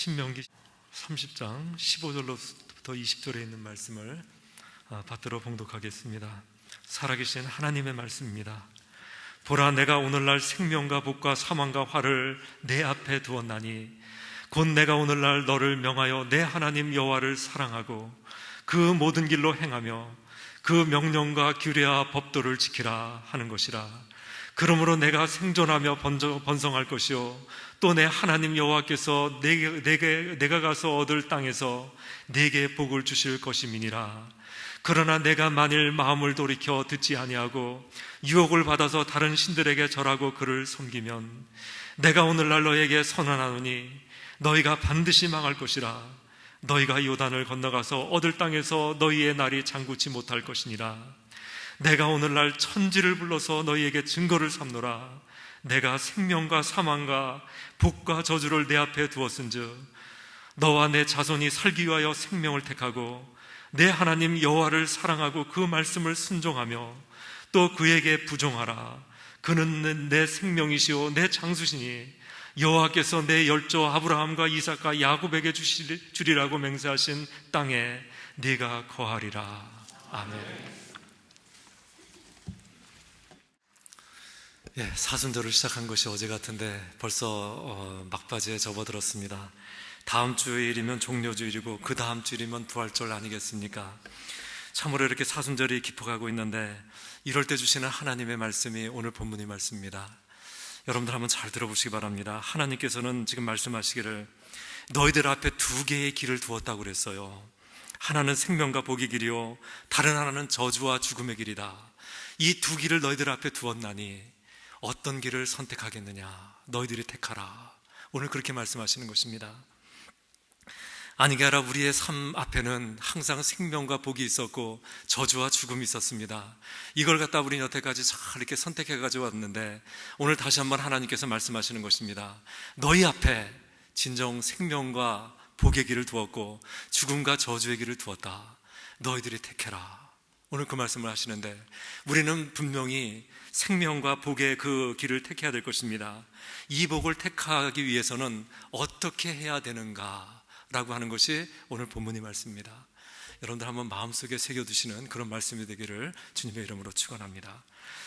신명기 30장 15절로부터 20절에 있는 말씀을 받들어 봉독하겠습니다. 살아계신 하나님의 말씀입니다. 보라, 내가 오늘날 생명과 복과 사망과 화를 내 앞에 두었나니 곧 내가 오늘날 너를 명하여 내 하나님 여호와를 사랑하고 그 모든 길로 행하며 그 명령과 규례와 법도를 지키라 하는 것이라. 그러므로 내가 생존하며 번성할 것이요 또 내 하나님 여호와께서 내가 가서 얻을 땅에서 내게 복을 주실 것임이니라. 그러나 내가 만일 마음을 돌이켜 듣지 아니하고 유혹을 받아서 다른 신들에게 절하고 그를 섬기면 내가 오늘날 너에게 선언하노니 너희가 반드시 망할 것이라. 너희가 요단을 건너가서 얻을 땅에서 너희의 날이 장구치 못할 것이니라. 내가 오늘날 천지를 불러서 너희에게 증거를 삼노라. 내가 생명과 사망과 복과 저주를 내 앞에 두었은즉 너와 내 자손이 살기 위하여 생명을 택하고 내 하나님 여호와를 사랑하고 그 말씀을 순종하며 또 그에게 부종하라. 그는 내 생명이시오 내 장수시니 여호와께서 내 열조 아브라함과 이삭과 야곱에게 주리라고 맹세하신 땅에 네가 거하리라. 아멘. 사순절을 시작한 것이 어제 같은데 벌써 막바지에 접어들었습니다. 다음 주일이면 종료주일이고 그 다음 주일이면 부활절 아니겠습니까? 참으로 이렇게 사순절이 깊어가고 있는데 이럴 때 주시는 하나님의 말씀이 오늘 본문의 말씀입니다. 여러분들 한번 잘 들어보시기 바랍니다. 하나님께서는 지금 말씀하시기를 너희들 앞에 두 개의 길을 두었다고 그랬어요. 하나는 생명과 복의 길이요 다른 하나는 저주와 죽음의 길이다. 이 두 길을 너희들 앞에 두었나니 어떤 길을 선택하겠느냐? 너희들이 택하라. 오늘 그렇게 말씀하시는 것입니다. 아니게 아니라 우리의 삶 앞에는 항상 생명과 복이 있었고 저주와 죽음이 있었습니다. 이걸 갖다 우리는 여태까지 잘 이렇게 선택해 가지고 왔는데 오늘 다시 한번 하나님께서 말씀하시는 것입니다. 너희 앞에 진정 생명과 복의 길을 두었고 죽음과 저주의 길을 두었다. 너희들이 택해라. 오늘 그 말씀을 하시는데 우리는 분명히 생명과 복의 그 길을 택해야 될 것입니다. 이 복을 택하기 위해서는 어떻게 해야 되는가 라고 하는 것이 오늘 본문의 말씀입니다. 여러분들 한번 마음속에 새겨두시는 그런 말씀이 되기를 주님의 이름으로 축원합니다.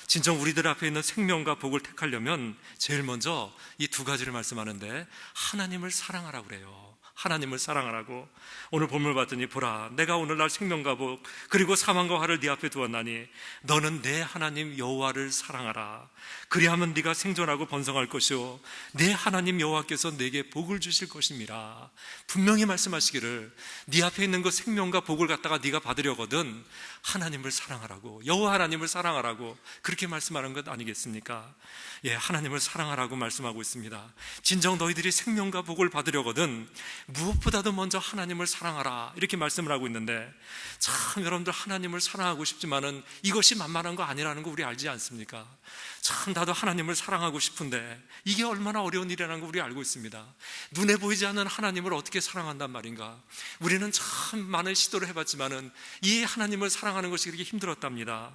진정 우리들 앞에 있는 생명과 복을 택하려면 제일 먼저 이 두 가지를 말씀하는데 하나님을 사랑하라고 그래요. 하나님을 사랑하라고. 오늘 본문을 봤더니 보라, 내가 오늘날 생명과 복 그리고 사망과 화를 네 앞에 두었나니 너는 내 하나님 여호와를 사랑하라. 그리하면 네가 생존하고 번성할 것이요 내 하나님 여호와께서 내게 복을 주실 것임이라. 분명히 말씀하시기를 네 앞에 있는 그 생명과 복을 갖다가 네가 받으려거든 하나님을 사랑하라고, 여호와 하나님을 사랑하라고 그렇게 말씀하는 것 아니겠습니까? 하나님을 사랑하라고 말씀하고 있습니다. 진정 너희들이 생명과 복을 받으려거든 무엇보다도 먼저 하나님을 사랑하라 이렇게 말씀을 하고 있는데 참 여러분들 하나님을 사랑하고 싶지만은 이것이 만만한 거 아니라는 거 우리 알지 않습니까? 참 나도 하나님을 사랑하고 싶은데 이게 얼마나 어려운 일이라는 거 우리 알고 있습니다. 눈에 보이지 않는 하나님을 어떻게 사랑한단 말인가? 우리는 참 많은 시도를 해봤지만은 이 하나님을 사랑하는 것이 그렇게 힘들었답니다.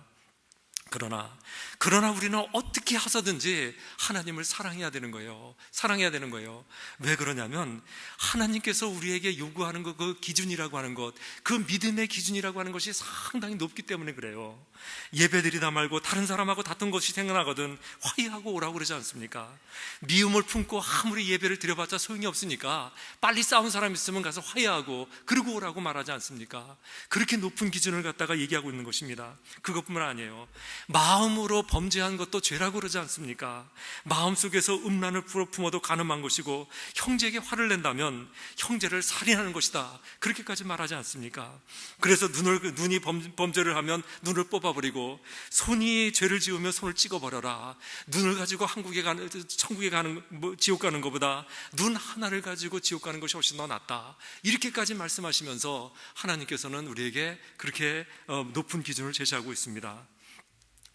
그러나 우리는 어떻게 해서든지 하나님을 사랑해야 되는 거예요. 사랑해야 되는 거예요. 왜 그러냐면 하나님께서 우리에게 요구하는 것, 그 기준이라고 하는 것, 그 믿음의 기준이라고 하는 것이 상당히 높기 때문에 그래요. 예배드리다 말고 다른 사람하고 다툰 것이 생각나거든 화해하고 오라고 그러지 않습니까? 미움을 품고 아무리 예배를 드려봤자 소용이 없으니까 빨리 싸운 사람 있으면 가서 화해하고 그러고 오라고 말하지 않습니까? 그렇게 높은 기준을 갖다가 얘기하고 있는 것입니다. 그것뿐만 아니에요. 마음으로 범죄한 것도 죄라고 그러지 않습니까? 마음속에서 음란을 품어도 간음한 것이고 형제에게 화를 낸다면 형제를 살인하는 것이다 그렇게까지 말하지 않습니까? 그래서 눈이 범죄를 하면 눈을 뽑아버리고 손이 죄를 지으면 손을 찍어버려라. 눈을 가지고 천국에 가는 지옥 가는 것보다 눈 하나를 가지고 지옥 가는 것이 훨씬 더 낫다 이렇게까지 말씀하시면서 하나님께서는 우리에게 그렇게 높은 기준을 제시하고 있습니다.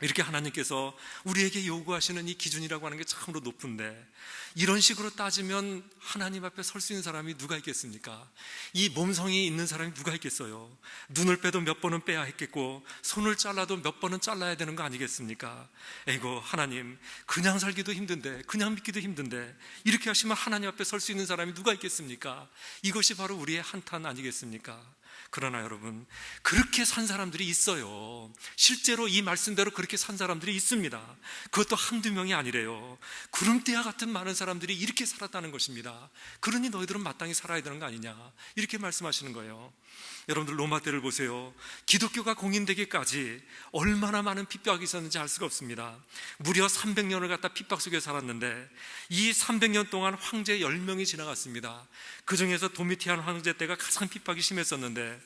이렇게 하나님께서 우리에게 요구하시는 이 기준이라고 하는 게 참으로 높은데, 이런 식으로 따지면 하나님 앞에 설 수 있는 사람이 누가 있겠습니까? 이 몸성이 있는 사람이 누가 있겠어요? 눈을 빼도 몇 번은 빼야 했겠고, 손을 잘라도 몇 번은 잘라야 되는 거 아니겠습니까? 에이고, 하나님, 그냥 살기도 힘든데, 그냥 믿기도 힘든데, 이렇게 하시면 하나님 앞에 설 수 있는 사람이 누가 있겠습니까? 이것이 바로 우리의 한탄 아니겠습니까? 그러나 여러분, 그렇게 산 사람들이 있어요. 실제로 이 말씀대로 그렇게 산 사람들이 있습니다. 그것도 한두 명이 아니래요. 구름대와 같은 많은 사람들이 이렇게 살았다는 것입니다. 그러니 너희들은 마땅히 살아야 되는 거 아니냐, 이렇게 말씀하시는 거예요. 여러분들 로마 때를 보세요. 기독교가 공인되기까지 얼마나 많은 핍박이 있었는지 알 수가 없습니다. 무려 300년을 갖다 핍박 속에 살았는데, 이 300년 동안 황제 10명이 지나갔습니다. 그 중에서 도미티안 황제 때가 가장 핍박이 심했었는데,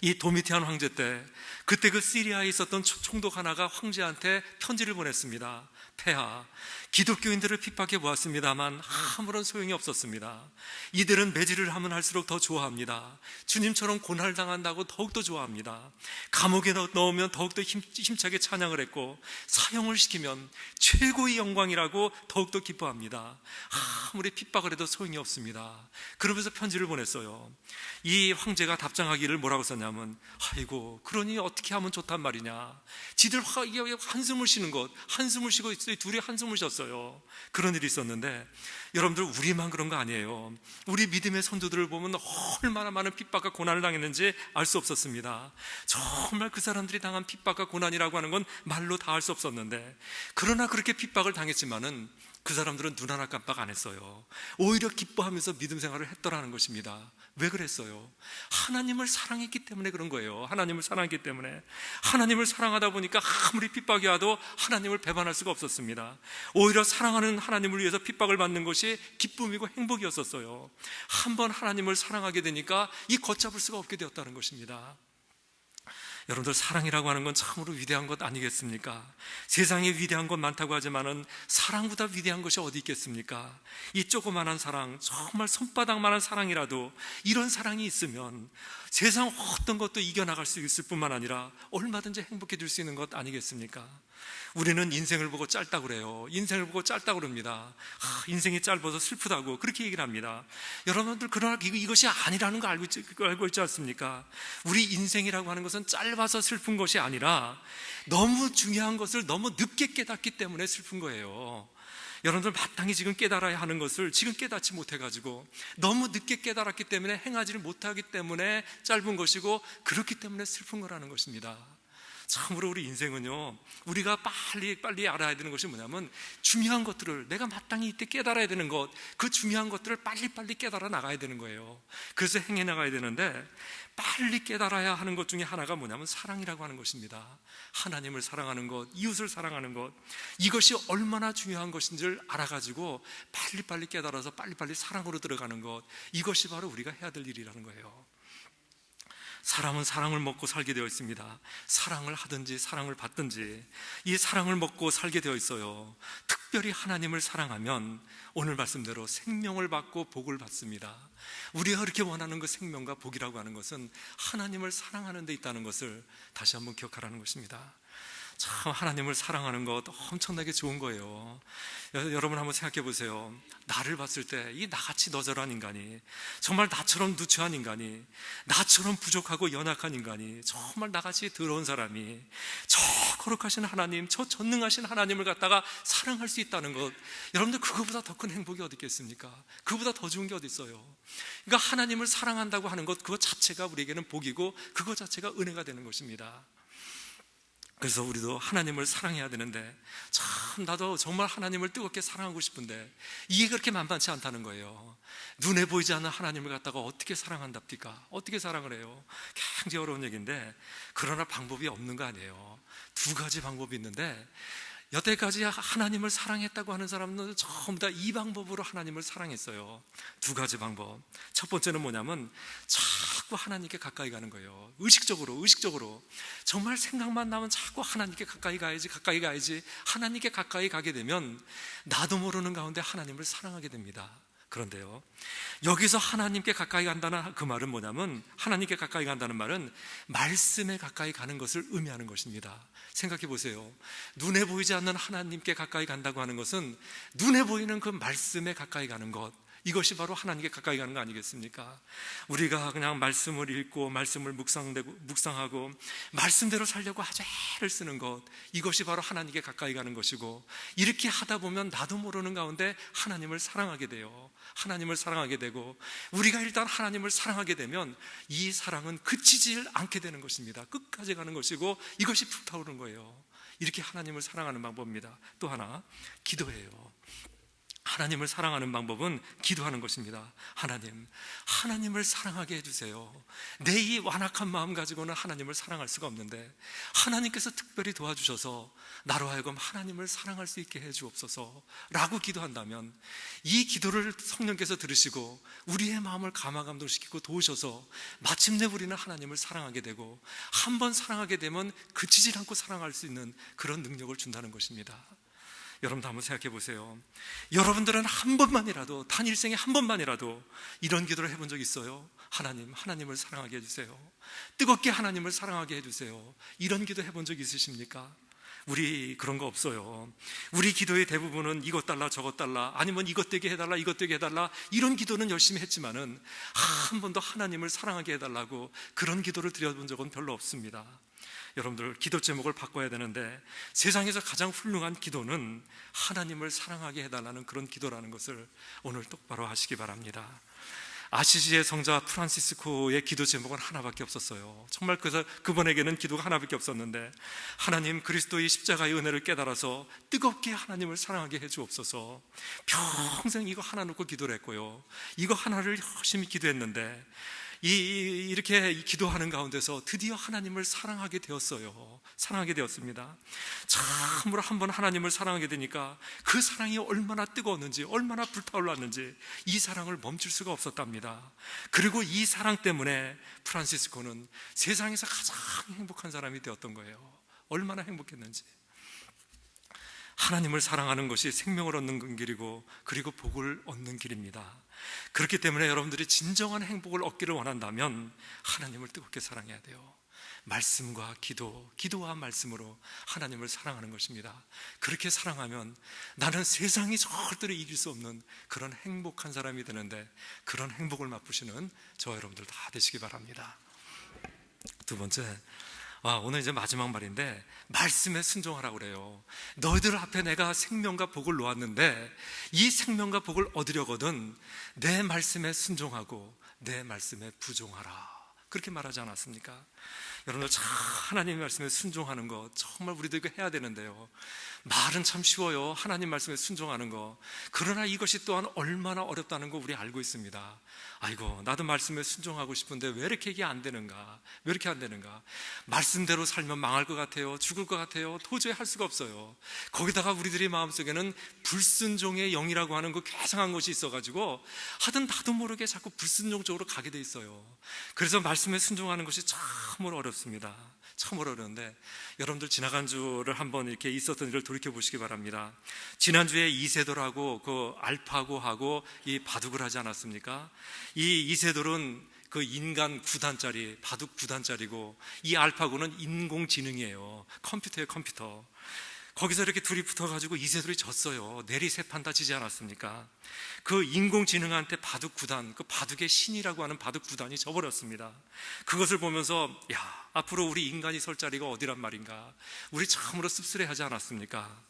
이 도미티안 황제 때, 그때 그 시리아에 있었던 총독 하나가 황제한테 편지를 보냈습니다. 폐하, 기독교인들을 핍박해 보았습니다만 아무런 소용이 없었습니다. 이들은 매질을 하면 할수록 더 좋아합니다. 주님처럼 고난당한다고 더욱더 좋아합니다. 감옥에 넣으면 더욱더 힘차게 찬양을 했고, 사형을 시키면 최고의 영광이라고 더욱더 기뻐합니다. 아무리 핍박을 해도 소용이 없습니다. 그러면서 편지를 보냈어요. 이 황제가 답장하기를 뭐라고 썼냐면, 아이고, 그러니 어떻게 하면 좋단 말이냐. 지들 한숨을 쉬는 것, 한숨을 쉬고 있어요. 둘이 한숨을 쉬었어요. 그런 일이 있었는데, 여러분들, 우리만 그런 거 아니에요. 우리 믿음의 선조들을 보면 얼마나 많은 핍박과 고난을 당했는지 알 수 없었습니다. 정말 그 사람들이 당한 핍박과 고난이라고 하는 건 말로 다 할 수 없었는데, 그러나 그렇게 핍박을 당했지만은 그 사람들은 눈 하나 깜빡 안 했어요. 오히려 기뻐하면서 믿음 생활을 했더라는 것입니다. 왜 그랬어요? 하나님을 사랑했기 때문에 그런 거예요. 하나님을 사랑했기 때문에. 하나님을 사랑하다 보니까 아무리 핍박이 와도 하나님을 배반할 수가 없었습니다. 오히려 사랑하는 하나님을 위해서 핍박을 받는 것이 기쁨이고 행복이었었어요. 한번 하나님을 사랑하게 되니까 이 걷잡을 수가 없게 되었다는 것입니다. 여러분들, 사랑이라고 하는 건 참으로 위대한 것 아니겠습니까? 세상에 위대한 것 많다고 하지만은 사랑보다 위대한 것이 어디 있겠습니까? 이 조그만한 사랑, 정말 손바닥만한 사랑이라도 이런 사랑이 있으면 세상 어떤 것도 이겨나갈 수 있을 뿐만 아니라 얼마든지 행복해질 수 있는 것 아니겠습니까? 우리는 인생을 보고 짧다고 그래요. 인생을 보고 짧다고 그럽니다. 인생이 짧아서 슬프다고 그렇게 얘기를 합니다. 여러분들, 그러나 이것이 아니라는 거 알고 있지 않습니까? 우리 인생이라고 하는 것은 짧아서 슬픈 것이 아니라 너무 중요한 것을 너무 늦게 깨닫기 때문에 슬픈 거예요. 여러분들, 마땅히 지금 깨달아야 하는 것을 지금 깨닫지 못해가지고 너무 늦게 깨달았기 때문에 행하지를 못하기 때문에 짧은 것이고, 그렇기 때문에 슬픈 거라는 것입니다. 참으로 우리 인생은요, 우리가 빨리 알아야 되는 것이 뭐냐면, 중요한 것들을 내가 마땅히 이때 깨달아야 되는 것, 그 중요한 것들을 빨리 깨달아 나가야 되는 거예요. 그래서 행해 나가야 되는데, 빨리 깨달아야 하는 것 중에 하나가 뭐냐면 사랑이라고 하는 것입니다. 하나님을 사랑하는 것, 이웃을 사랑하는 것, 이것이 얼마나 중요한 것인지를 알아가지고 빨리 깨달아서 빨리 사랑으로 들어가는 것, 이것이 바로 우리가 해야 될 일이라는 거예요. 사람은 사랑을 먹고 살게 되어 있습니다. 사랑을 하든지 사랑을 받든지 이 사랑을 먹고 살게 되어 있어요. 특별히 하나님을 사랑하면 오늘 말씀대로 생명을 받고 복을 받습니다. 우리가 그렇게 원하는 그 생명과 복이라고 하는 것은 하나님을 사랑하는 데 있다는 것을 다시 한번 기억하라는 것입니다. 참, 하나님을 사랑하는 것 엄청나게 좋은 거예요. 여러분, 한번 생각해 보세요. 나를 봤을 때 이 나같이 너저러한 인간이, 정말 나처럼 누추한 인간이, 나처럼 부족하고 연약한 인간이, 정말 나같이 더러운 사람이 저 거룩하신 하나님, 저 전능하신 하나님을 갖다가 사랑할 수 있다는 것, 여러분들, 그거보다 더 큰 행복이 어디 있겠습니까? 그거보다 더 좋은 게 어디 있어요? 그러니까 하나님을 사랑한다고 하는 것, 그것 자체가 우리에게는 복이고 그것 자체가 은혜가 되는 것입니다. 그래서 우리도 하나님을 사랑해야 되는데, 참 나도 정말 하나님을 뜨겁게 사랑하고 싶은데 이게 그렇게 만만치 않다는 거예요. 눈에 보이지 않는 하나님을 갖다가 어떻게 사랑한답니까? 어떻게 사랑을 해요? 굉장히 어려운 얘기인데, 그러나 방법이 없는 거 아니에요. 두 가지 방법이 있는데, 여태까지 하나님을 사랑했다고 하는 사람은 전부 다 이 방법으로 하나님을 사랑했어요. 두 가지 방법. 첫 번째는 뭐냐면, 자꾸 하나님께 가까이 가는 거예요. 의식적으로 정말 생각만 나면 자꾸 하나님께 가까이 가야지, 하나님께 가까이 가게 되면 나도 모르는 가운데 하나님을 사랑하게 됩니다. 그런데요, 여기서 하나님께 가까이 간다는 그 말은 뭐냐면, 하나님께 가까이 간다는 말은 말씀에 가까이 가는 것을 의미하는 것입니다. 생각해 보세요. 눈에 보이지 않는 하나님께 가까이 간다고 하는 것은 눈에 보이는 그 말씀에 가까이 가는 것, 이것이 바로 하나님께 가까이 가는 거 아니겠습니까? 우리가 그냥 말씀을 읽고 말씀을 묵상하고 말씀대로 살려고 아주 애를 쓰는 것, 이것이 바로 하나님께 가까이 가는 것이고, 이렇게 하다 보면 나도 모르는 가운데 하나님을 사랑하게 돼요. 하나님을 사랑하게 되고, 우리가 일단 하나님을 사랑하게 되면 이 사랑은 그치지 않게 되는 것입니다. 끝까지 가는 것이고, 이것이 불타오르는 거예요. 이렇게 하나님을 사랑하는 방법입니다. 또 하나, 기도예요. 하나님을 사랑하는 방법은 기도하는 것입니다. 하나님을 사랑하게 해주세요. 내 이 완악한 마음 가지고는 하나님을 사랑할 수가 없는데, 하나님께서 특별히 도와주셔서 나로 하여금 하나님을 사랑할 수 있게 해주옵소서 라고 기도한다면, 이 기도를 성령께서 들으시고 우리의 마음을 감화감동시키고 도우셔서 마침내 우리는 하나님을 사랑하게 되고, 한번 사랑하게 되면 그치지 않고 사랑할 수 있는 그런 능력을 준다는 것입니다. 여러분도 한번 생각해 보세요. 여러분들은 한 번만이라도, 단 일생에 한 번만이라도 이런 기도를 해본 적 있어요? 하나님을 사랑하게 해주세요. 뜨겁게 하나님을 사랑하게 해주세요. 이런 기도 해본 적 있으십니까? 우리 그런 거 없어요. 우리 기도의 대부분은 이것 달라 저것 달라, 아니면 이것 되게 해달라 이것 되게 해달라, 이런 기도는 열심히 했지만은 한 번도 하나님을 사랑하게 해달라고 그런 기도를 드려본 적은 별로 없습니다. 여러분들, 기도 제목을 바꿔야 되는데, 세상에서 가장 훌륭한 기도는 하나님을 사랑하게 해달라는 그런 기도라는 것을 오늘 똑바로 하시기 바랍니다. 아시시의 성자 프란시스코의 기도 제목은 하나밖에 없었어요. 정말 그분에게는 기도가 하나밖에 없었는데, 하나님, 그리스도의 십자가의 은혜를 깨달아서 뜨겁게 하나님을 사랑하게 해주옵소서. 평생 이거 하나 놓고 기도를 했고요, 이거 하나를 열심히 기도했는데, 이렇게 기도하는 가운데서 드디어 하나님을 사랑하게 되었어요. 사랑하게 되었습니다. 참으로 한번 하나님을 사랑하게 되니까 그 사랑이 얼마나 뜨거웠는지, 얼마나 불타올랐는지 이 사랑을 멈출 수가 없었답니다. 그리고 이 사랑 때문에 프란시스코는 세상에서 가장 행복한 사람이 되었던 거예요. 얼마나 행복했는지. 하나님을 사랑하는 것이 생명을 얻는 길이고, 그리고 복을 얻는 길입니다. 그렇기 때문에 여러분들이 진정한 행복을 얻기를 원한다면 하나님을 뜨겁게 사랑해야 돼요. 말씀과 기도와 말씀으로 하나님을 사랑하는 것입니다. 그렇게 사랑하면 나는 세상이 절대로 이길 수 없는 그런 행복한 사람이 되는데, 그런 행복을 맛보시는 저와 여러분들 다 되시기 바랍니다. 두 번째, 오늘 이제 마지막 말인데, 말씀에 순종하라고 그래요. 너희들 앞에 내가 생명과 복을 놓았는데, 이 생명과 복을 얻으려거든 내 말씀에 순종하고 내 말씀에 부종하라, 그렇게 말하지 않았습니까? 여러분들, 참 하나님의 말씀에 순종하는 거 정말 우리도 이거 해야 되는데요, 말은 참 쉬워요. 하나님 말씀에 순종하는 거. 그러나 이것이 또한 얼마나 어렵다는 거 우리 알고 있습니다. 아이고, 나도 말씀에 순종하고 싶은데 왜 이렇게 이게 안 되는가? 왜 이렇게 안 되는가? 말씀대로 살면 망할 것 같아요. 죽을 것 같아요. 도저히 할 수가 없어요. 거기다가 우리들의 마음속에는 불순종의 영이라고 하는 그 괴상한 것이 있어가지고 하든 나도 모르게 자꾸 불순종 쪽으로 가게 돼 있어요. 그래서 말씀에 순종하는 것이 참으로 어렵습니다. 참으로 어려운데, 여러분들 지나간 주를 한번 이렇게 있었던 일을 돌이켜 보시기 바랍니다. 지난주에 이세돌하고 그 알파고하고 이 바둑을 하지 않았습니까? 이 이세돌은 그 인간 9단짜리, 바둑 9단짜리고, 이 알파고는 인공지능이에요. 컴퓨터예요, 컴퓨터. 거기서 이렇게 둘이 붙어가지고 이세돌이 졌어요. 내리 세 판 다 지지 않았습니까? 그 인공지능한테 바둑 9단, 그 바둑의 신이라고 하는 바둑 9단이 져버렸습니다. 그것을 보면서, 야, 앞으로 우리 인간이 설 자리가 어디란 말인가? 우리 참으로 씁쓸해하지 않았습니까?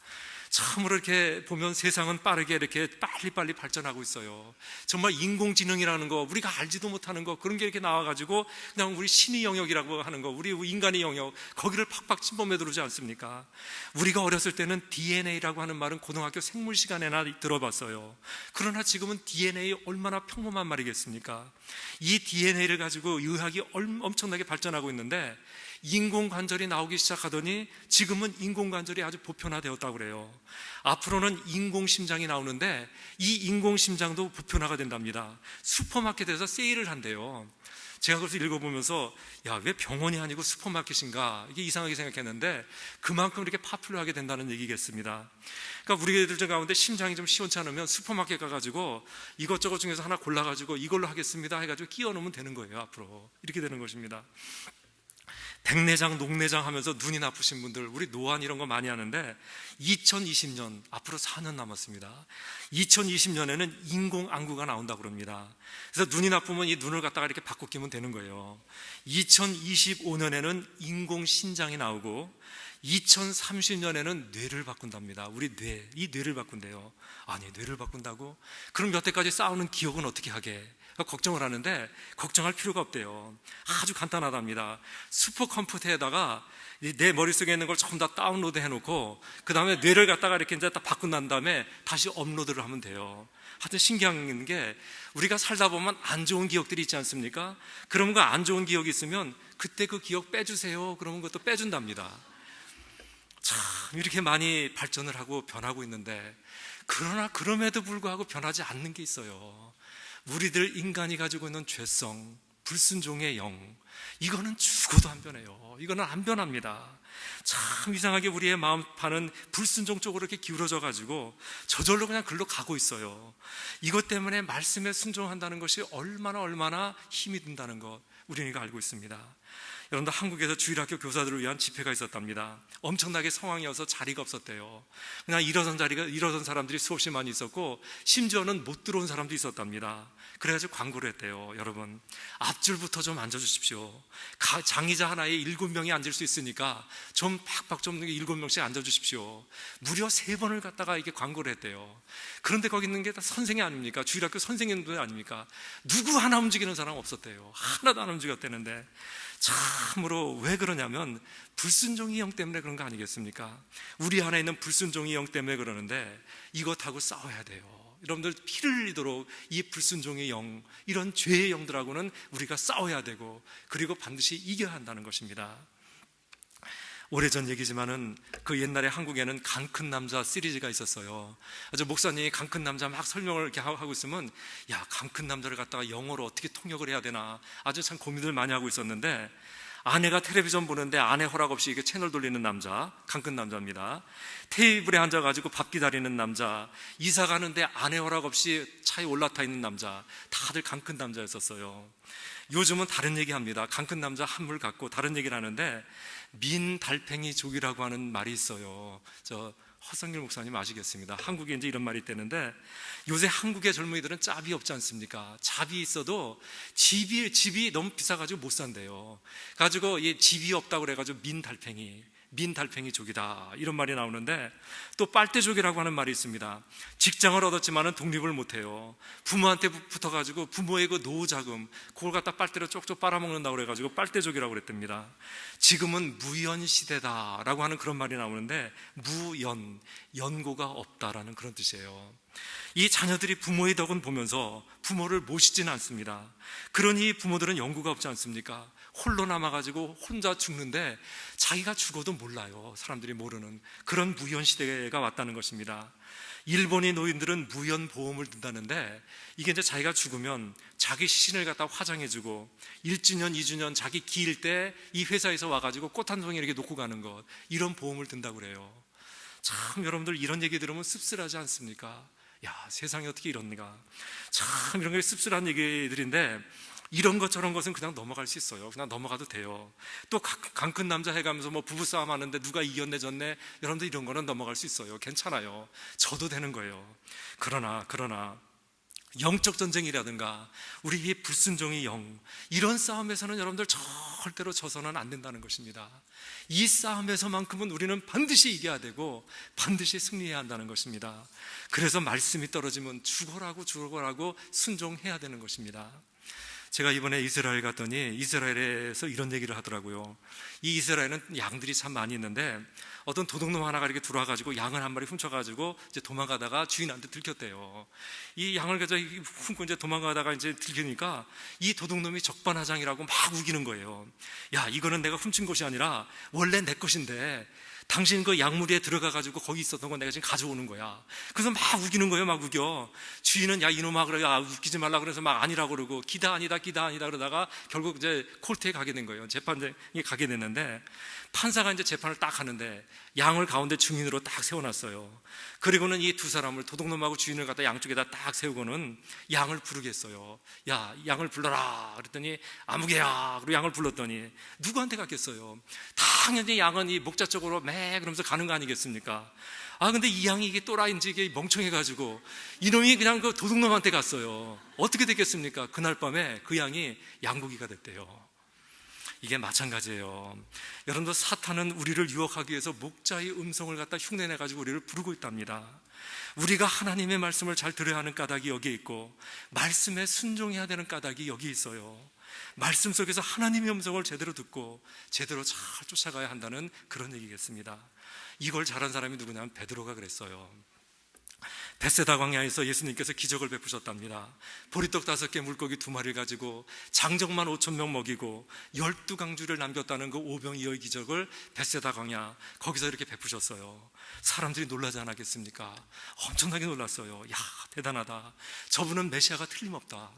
참으로 이렇게 보면 세상은 빠르게 이렇게 빨리빨리 발전하고 있어요. 정말 인공지능이라는 거, 우리가 알지도 못하는 거, 그런 게 이렇게 나와가지고 그냥 우리 신의 영역이라고 하는 거, 우리 인간의 영역, 거기를 팍팍 침범해 들어오지 않습니까? 우리가 어렸을 때는 DNA라고 하는 말은 고등학교 생물 시간에나 들어봤어요. 그러나 지금은 DNA 얼마나 평범한 말이겠습니까? 이 DNA를 가지고 의학이 엄청나게 발전하고 있는데, 인공관절이 나오기 시작하더니 지금은 인공관절이 아주 보편화되었다고 그래요. 앞으로는 인공심장이 나오는데 이 인공심장도 보편화가 된답니다. 슈퍼마켓에서 세일을 한대요. 제가 그래서 읽어보면서 야, 왜 병원이 아니고 슈퍼마켓인가, 이게 이상하게 생각했는데 그만큼 이렇게 파퓰러하게 된다는 얘기겠습니다. 그러니까 우리들 가운데 심장이 좀 시원치 않으면 슈퍼마켓 가가지고 이것저것 중에서 하나 골라가지고 이걸로 하겠습니다 해가지고 끼워 넣으면 되는 거예요. 앞으로 이렇게 되는 것입니다. 백내장, 녹내장 하면서 눈이 나쁘신 분들, 우리 노안 이런 거 많이 하는데 2020년, 앞으로 4년 남았습니다. 2020년에는 인공안구가 나온다고 그럽니다. 그래서 눈이 나쁘면 이 눈을 갖다가 이렇게 바꿔 끼면 되는 거예요. 2025년에는 인공신장이 나오고 2030년에는 뇌를 바꾼답니다. 우리 이 뇌를 바꾼대요. 아니, 뇌를 바꾼다고? 그럼 여태까지 쌓아놓은 기억은 어떻게 하게? 걱정을 하는데 걱정할 필요가 없대요. 아주 간단하답니다. 슈퍼컴퓨터에다가 내 머릿속에 있는 걸 전부 다 다운로드 해놓고 그 다음에 뇌를 갖다가 이렇게 이제 딱 바꾼 난 다음에 다시 업로드를 하면 돼요. 하여튼 신기한 게 우리가 살다 보면 안 좋은 기억들이 있지 않습니까? 그런 거 안 좋은 기억이 있으면 그때 그 기억 빼주세요. 그러면 그것도 빼준답니다. 참 이렇게 많이 발전을 하고 변하고 있는데, 그러나 그럼에도 불구하고 변하지 않는 게 있어요. 우리들 인간이 가지고 있는 죄성, 불순종의 영, 이거는 죽어도 안 변해요. 이거는 안 변합니다. 참 이상하게 우리의 마음판은 불순종 쪽으로 이렇게 기울어져 가지고 저절로 그냥 글로 가고 있어요. 이것 때문에 말씀에 순종한다는 것이 얼마나 힘이 든다는 것 우리가 알고 있습니다. 여러분들, 한국에서 주일학교 교사들을 위한 집회가 있었답니다. 엄청나게 상황이어서 자리가 없었대요. 그냥 일어선 사람들이 수없이 많이 있었고 심지어는 못 들어온 사람도 있었답니다. 그래가지고 광고를 했대요. 여러분, 앞줄부터 좀 앉아주십시오. 장의자 하나에 7명이 앉을 수 있으니까 좀 팍팍 좀 7명씩 앉아주십시오. 무려 3번을 갖다가 이게 광고를 했대요. 그런데 거기 있는 게 다 선생이 아닙니까? 주일학교 선생님들 아닙니까? 누구 하나 움직이는 사람 없었대요. 하나도 안 움직였대는데, 참으로 왜 그러냐면 불순종의 영 때문에 그런 거 아니겠습니까? 우리 안에 있는 불순종의 영 때문에 그러는데 이것하고 싸워야 돼요. 여러분들, 피를 흘리도록 이 불순종의 영, 이런 죄의 영들하고는 우리가 싸워야 되고, 그리고 반드시 이겨야 한다는 것입니다. 오래전 얘기지만은 그 옛날에 한국에는 강 큰 남자 시리즈가 있었어요. 아주 목사님이 강 큰 남자 막 설명을 이렇게 하고 있으면, 야, 강 큰 남자를 갖다가 영어로 어떻게 통역을 해야 되나 아주 참 고민을 많이 하고 있었는데, 아내가 텔레비전 보는데 아내 허락 없이 이게 채널 돌리는 남자, 강 큰 남자입니다. 테이블에 앉아가지고 밥 기다리는 남자, 이사 가는데 아내 허락 없이 차에 올라타 있는 남자, 다들 강 큰 남자였었어요. 요즘은 다른 얘기 합니다. 강 큰 남자 한물 갖고 다른 얘기를 하는데, 민달팽이족이라고 하는 말이 있어요. 저 허성길 목사님 아시겠습니다. 한국에 이제 이런 말이 있다는데, 요새 한국의 젊은이들은 짭이 없지 않습니까? 잡이 있어도 집이 너무 비싸가지고 못 산대요. 가지고 집이 없다고 그래가지고 민달팽이족이다, 이런 말이 나오는데, 또 빨대족이라고 하는 말이 있습니다. 직장을 얻었지만은 독립을 못해요. 부모한테 붙어가지고 부모의 그 노후자금 그걸 갖다 빨대로 쪽쪽 빨아먹는다고 그래가지고 빨대족이라고 그랬답니다. 지금은 무연시대다라고 하는 그런 말이 나오는데, 연고가 없다라는 그런 뜻이에요. 이 자녀들이 부모의 덕은 보면서 부모를 모시지는 않습니다. 그러니 부모들은 연고가 없지 않습니까? 홀로 남아가지고 혼자 죽는데 자기가 죽어도 몰라요. 사람들이 모르는 그런 무연시대가 왔다는 것입니다. 일본의 노인들은 무연보험을 든다는데, 이게 이제 자기가 죽으면 자기 시신을 갖다 화장해주고 1주년, 2주년 자기 기일 때 이 회사에서 와가지고 꽃 한 송이 이렇게 놓고 가는 것, 이런 보험을 든다고 그래요. 참 여러분들, 이런 얘기 들으면 씁쓸하지 않습니까? 야, 세상이 어떻게 이런가. 참 이런 게 씁쓸한 얘기들인데, 이런 것 저런 것은 그냥 넘어갈 수 있어요. 그냥 넘어가도 돼요. 또 강 큰 남자 해가면서 뭐 부부싸움 하는데 누가 이겼네 졌네, 여러분들 이런 거는 넘어갈 수 있어요. 괜찮아요. 져도 되는 거예요. 그러나 영적 전쟁이라든가 우리 이 불순종의 영, 이런 싸움에서는 여러분들 절대로 져서는 안 된다는 것입니다. 이 싸움에서만큼은 우리는 반드시 이겨야 되고 반드시 승리해야 한다는 것입니다. 그래서 말씀이 떨어지면 죽어라고 순종해야 되는 것입니다. 제가 이번에 이스라엘 갔더니 이스라엘에서 이런 얘기를 하더라고요. 이 이스라엘은 양들이 참 많이 있는데 어떤 도둑놈 하나가 이렇게 들어와가지고 양을 한 마리 훔쳐가지고 이제 도망가다가 주인한테 들켰대요. 이 양을 가져 훔고 이제 도망가다가 이제 들키니까 이 도둑놈이 적반하장이라고 막 우기는 거예요. 야, 이거는 내가 훔친 것이 아니라 원래 내 것인데 당신 그 양무리에 들어가가지고 거기 있었던 거 내가 지금 가져오는 거야. 그래서 막 우기는 거예요. 막 우겨. 주인은 야, 이놈아, 그래, 야, 웃기지 말라 그래서 막 아니라고 그러고 기다 아니다 그러다가 결국 이제 콜트에 가게 된 거예요. 재판장에 가게 됐는데 판사가 이제 재판을 딱 하는데 양을 가운데 증인으로 딱 세워놨어요. 그리고는 이 두 사람을, 도둑놈하고 주인을 갖다 양쪽에다 딱 세우고는 양을 부르겠어요. 야, 양을 불러라 그랬더니 아무개야. 그리고 양을 불렀더니 누구한테 갔겠어요? 당연히 양은 이 목자 쪽으로 매 그러면서 가는 거 아니겠습니까? 아, 근데 이 양이 이게 또라이인지 이게 멍청해가지고 이놈이 그냥 그 도둑놈한테 갔어요. 어떻게 됐겠습니까? 그날 밤에 그 양이 양고기가 됐대요. 이게 마찬가지예요. 여러분들, 사탄은 우리를 유혹하기 위해서 목자의 음성을 갖다 흉내내가지고 우리를 부르고 있답니다. 우리가 하나님의 말씀을 잘 들어야 하는 까닭이 여기에 있고 말씀에 순종해야 되는 까닭이 여기 있어요. 말씀 속에서 하나님의 음성을 제대로 듣고 제대로 잘 쫓아가야 한다는 그런 얘기겠습니다. 이걸 잘한 사람이 누구냐면 베드로가 그랬어요. 벳세다 광야에서 예수님께서 기적을 베푸셨답니다. 보리떡 5개 물고기 2마리를 가지고 장정만 5,000명 먹이고 12강주를 남겼다는 그 오병이어의 기적을 벳세다 광야 거기서 이렇게 베푸셨어요. 사람들이 놀라지 않았겠습니까? 엄청나게 놀랐어요. 야, 대단하다. 저분은 메시아가 틀림없다.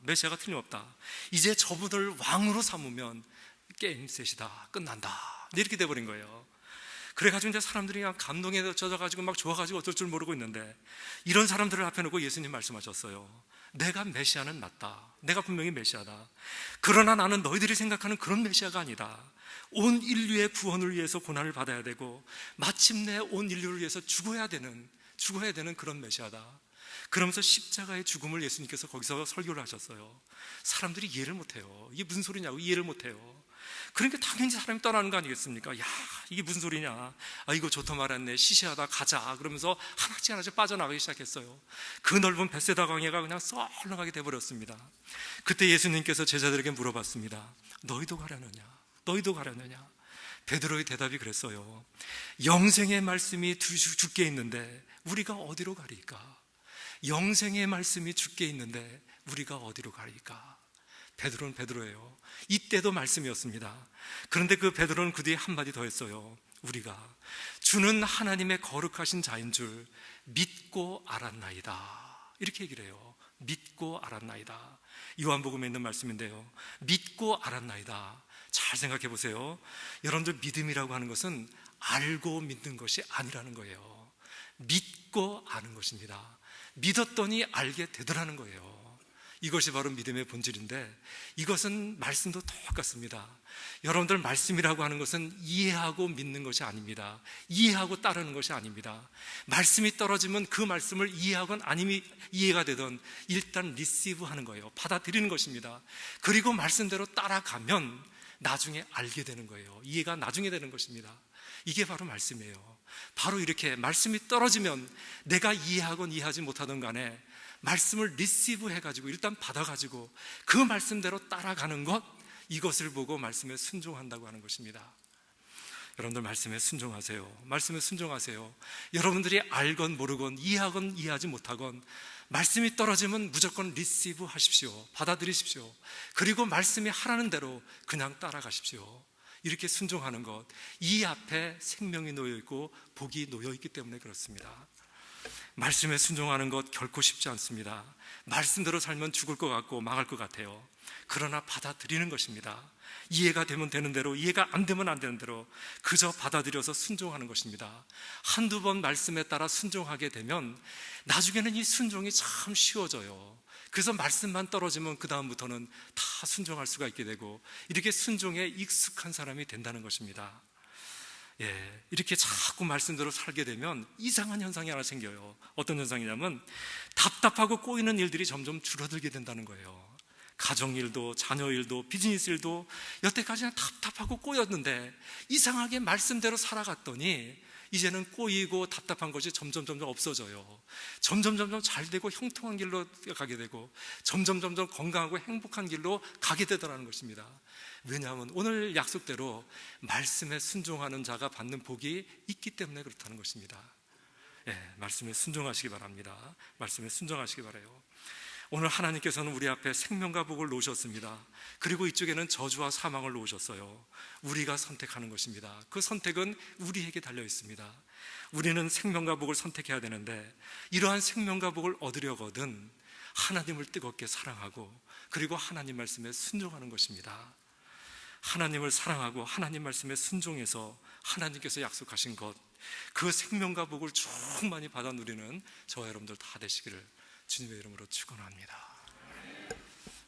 이제 저분을 왕으로 삼으면 게임 셋이다. 끝난다. 이렇게 돼버린 거예요. 그래가지고 이제 사람들이 그냥 감동에 젖어가지고 막 좋아가지고 어쩔 줄 모르고 있는데 이런 사람들을 앞에 놓고 예수님 말씀하셨어요. 내가 메시아는 맞다. 내가 분명히 메시아다. 그러나 나는 너희들이 생각하는 그런 메시아가 아니다. 온 인류의 구원을 위해서 고난을 받아야 되고 마침내 온 인류를 위해서 죽어야 되는 그런 메시아다. 그러면서 십자가의 죽음을 예수님께서 거기서 설교를 하셨어요. 사람들이 이해를 못해요. 이게 무슨 소리냐고 이해를 못해요. 그러니까 당연히 사람이 떠나는 거 아니겠습니까? 야, 이게 무슨 소리냐? 아, 이거 좋다 말았네. 시시하다, 가자. 그러면서 하나씩 빠져나가기 시작했어요. 그 넓은 벳세다 광야가 그냥 썰렁하게 돼버렸습니다. 그때 예수님께서 제자들에게 물어봤습니다. 너희도 가려느냐? 베드로의 대답이 그랬어요. 영생의 말씀이 주께 있는데 우리가 어디로 가리까? 영생의 말씀이 주께 있는데 우리가 어디로 가리까? 베드로는 베드로예요. 이때도 말씀이었습니다. 그런데 그 베드로는 그 뒤에 한마디 더 했어요. 우리가 주는 하나님의 거룩하신 자인 줄 믿고 알았나이다. 이렇게 얘기를 해요. 믿고 알았나이다. 요한복음에 있는 말씀인데요. 믿고 알았나이다. 잘 생각해 보세요. 여러분들, 믿음이라고 하는 것은 알고 믿는 것이 아니라는 거예요. 믿고 아는 것입니다. 믿었더니 알게 되더라는 거예요. 이것이 바로 믿음의 본질인데 이것은 말씀도 똑같습니다. 여러분들, 말씀이라고 하는 것은 이해하고 믿는 것이 아닙니다. 이해하고 따르는 것이 아닙니다. 말씀이 떨어지면 그 말씀을 이해하건 아니면 이해가 되든 일단 리시브 하는 거예요. 받아들이는 것입니다. 그리고 말씀대로 따라가면 나중에 알게 되는 거예요. 이해가 나중에 되는 것입니다. 이게 바로 말씀이에요. 바로 이렇게 말씀이 떨어지면 내가 이해하건 이해하지 못하든 간에 말씀을 리시브 해가지고 일단 받아가지고 그 말씀대로 따라가는 것, 이것을 보고 말씀에 순종한다고 하는 것입니다. 여러분들, 말씀에 순종하세요. 여러분들이 알건 모르건 이해하건 이해하지 못하건 말씀이 떨어지면 무조건 리시브 하십시오. 받아들이십시오. 그리고 말씀이 하라는 대로 그냥 따라가십시오. 이렇게 순종하는 것, 이 앞에 생명이 놓여있고 복이 놓여있기 때문에 그렇습니다. 말씀에 순종하는 것 결코 쉽지 않습니다. 말씀대로 살면 죽을 것 같고 망할 것 같아요. 그러나 받아들이는 것입니다. 이해가 되면 되는 대로, 이해가 안 되면 안 되는 대로 그저 받아들여서 순종하는 것입니다. 한두 번 말씀에 따라 순종하게 되면 나중에는 이 순종이 참 쉬워져요. 그래서 말씀만 떨어지면 그 다음부터는 다 순종할 수가 있게 되고 이렇게 순종에 익숙한 사람이 된다는 것입니다. 이렇게 자꾸 말씀대로 살게 되면 이상한 현상이 하나 생겨요. 어떤 현상이냐면 답답하고 꼬이는 일들이 점점 줄어들게 된다는 거예요. 가정일도, 자녀일도, 비즈니스일도 여태까지는 답답하고 꼬였는데 이상하게 말씀대로 살아갔더니 이제는 꼬이고 답답한 것이 점점 없어져요. 점점 잘 되고 형통한 길로 가게 되고 점점 건강하고 행복한 길로 가게 되더라는 것입니다. 왜냐하면 오늘 약속대로 말씀에 순종하는 자가 받는 복이 있기 때문에 그렇다는 것입니다. 말씀에 순종하시기 바랍니다. 말씀에 순종하시기 바라요. 오늘 하나님께서는 우리 앞에 생명과 복을 놓으셨습니다. 그리고 이쪽에는 저주와 사망을 놓으셨어요. 우리가 선택하는 것입니다. 그 선택은 우리에게 달려 있습니다. 우리는 생명과 복을 선택해야 되는데, 이러한 생명과 복을 얻으려거든 하나님을 뜨겁게 사랑하고 그리고 하나님 말씀에 순종하는 것입니다. 하나님을 사랑하고 하나님 말씀에 순종해서 하나님께서 약속하신 것, 그 생명과 복을 충만히 받아 누리는 저와 여러분들 다 되시기를 주님의 이름으로 축원합니다.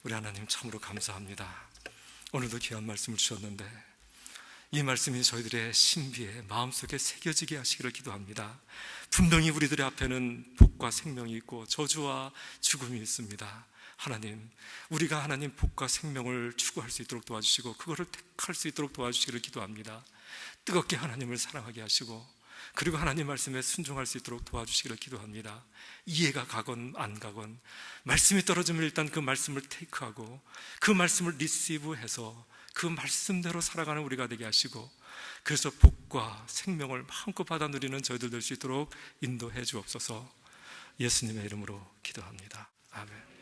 우리 하나님 참으로 감사합니다. 오늘도 귀한 말씀을 주셨는데 이 말씀이 저희들의 신비에 마음속에 새겨지게 하시기를 기도합니다. 분명히 우리들의 앞에는 복과 생명이 있고 저주와 죽음이 있습니다. 하나님, 우리가 하나님 복과 생명을 추구할 수 있도록 도와주시고 그거를 택할 수 있도록 도와주시기를 기도합니다. 뜨겁게 하나님을 사랑하게 하시고 그리고 하나님 말씀에 순종할 수 있도록 도와주시기를 기도합니다. 이해가 가건 안 가건 말씀이 떨어지면 일단 그 말씀을 테이크하고 그 말씀을 리시브해서 그 말씀대로 살아가는 우리가 되게 하시고, 그래서 복과 생명을 마음껏 받아 누리는 저희들 될 수 있도록 인도해 주옵소서. 예수님의 이름으로 기도합니다. 아멘.